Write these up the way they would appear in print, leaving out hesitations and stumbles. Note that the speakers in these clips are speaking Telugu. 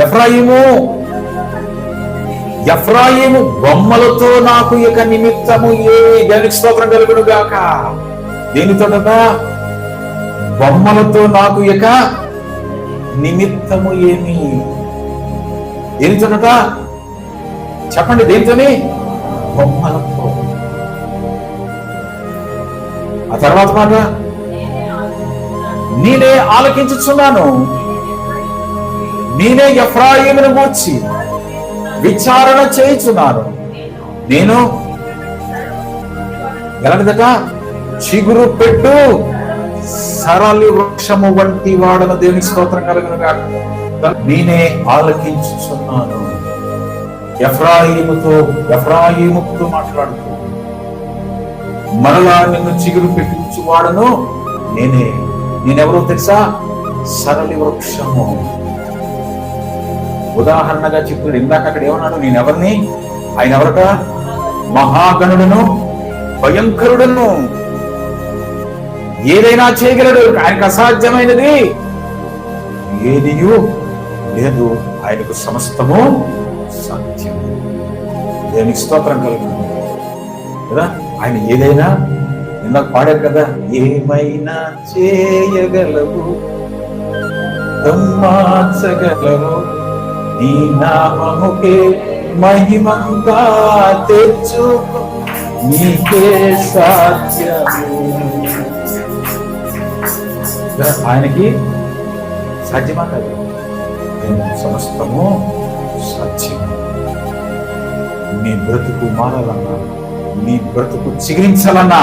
ఎఫ్రాయిము ఎఫ్రాయిము బొమ్మలతో నాకు ఇక నిమిత్తము దేవునికి స్తోత్రం కలుగును గాక. దేనితోట? బొమ్మలతో నాకు ఇక నిమిత్తము ఏమి? దేనితోట చెప్పండి? దేనితోని? బొమ్మలతో. ఆ తర్వాత మాట, నేనే ఆలకించుచున్నాను, నేనే ఎఫ్రాయిమును గూర్చి విచారణ చేయుచున్నాను. నేను ఎలాంటిదట? చిగురు పెట్టు సరళి వృక్షము వంటి వాడను. దేవునికి స్తోత్రం కలుగును గాక. నేనే ఆలకించుచున్నాను. ఎఫ్రాయిముతో మాట్లాడుతూ మరలా నిన్ను చిగురు పెట్టించువాడను నేనే. నేనెవరో తెలుసా? సరళి వృక్షము. ఉదాహరణగా చెప్తున్నాడు. ఇందాక అక్కడ ఏమన్నాడు? నేనెవరిని? ఆయన ఎవరట? మహాగణుడును భయంకరుడును. ఏదైనా చేయగలడు. ఆయనకు అసాధ్యమైనది ఏది లేదు. ఆయనకు సమస్తము సాధ్యం. దేనికి స్తోత్రం కలుగుతుంది కదా. ఆయన ఏదైనా, ఇందాక పాడారు కదా, ఏమైనా చేయగలవు, మార్చగలవు, నీ నామముకే మహిమంగా తెచ్చుకో, నీకే సాధ్యము. ఆయనకి సాధ్యమా కాదు? సమస్తము సాధ్యం. నీ బ్రతుకు మారాలన్నా, నీ బ్రతుకు చిగురించాలన్నా,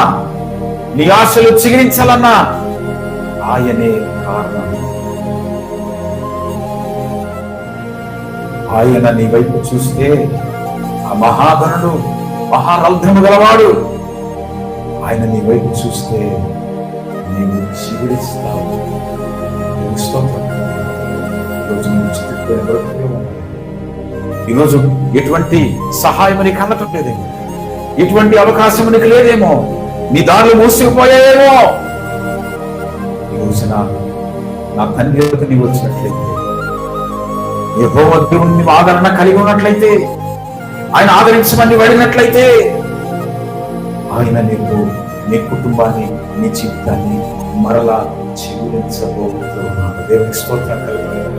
నీ ఆశలు చిగురించాలన్నా ఆయనే కారణం. ఆయన నీ వైపు చూస్తే ఆ మహాగణుడు, మహారౌద్రము గలవాడు, ఆయన నీ వైపు చూస్తే నీవు చిగురిస్తావు. ఈరోజు ఎటువంటి సహాయం నీకు అందటం లేదేమో, ఎటువంటి అవకాశం నీకు లేదేమో, నీ దారులు మూసుకుపోయాయేమో. ఈ రోజున నా తండ్రి నీవు వచ్చినట్లయితే, యెహోవా దేవుని ఆదరణ కలిగి ఉన్నట్లయితే, ఆయన ఆదరించమని పడినట్లయితే, ఆయన నీకు, నీ కుటుంబాన్ని, నీ జీవితాన్ని మరలా చిగురించబోతున్నాడు. దేవునికి స్తోత్రం కలుగును.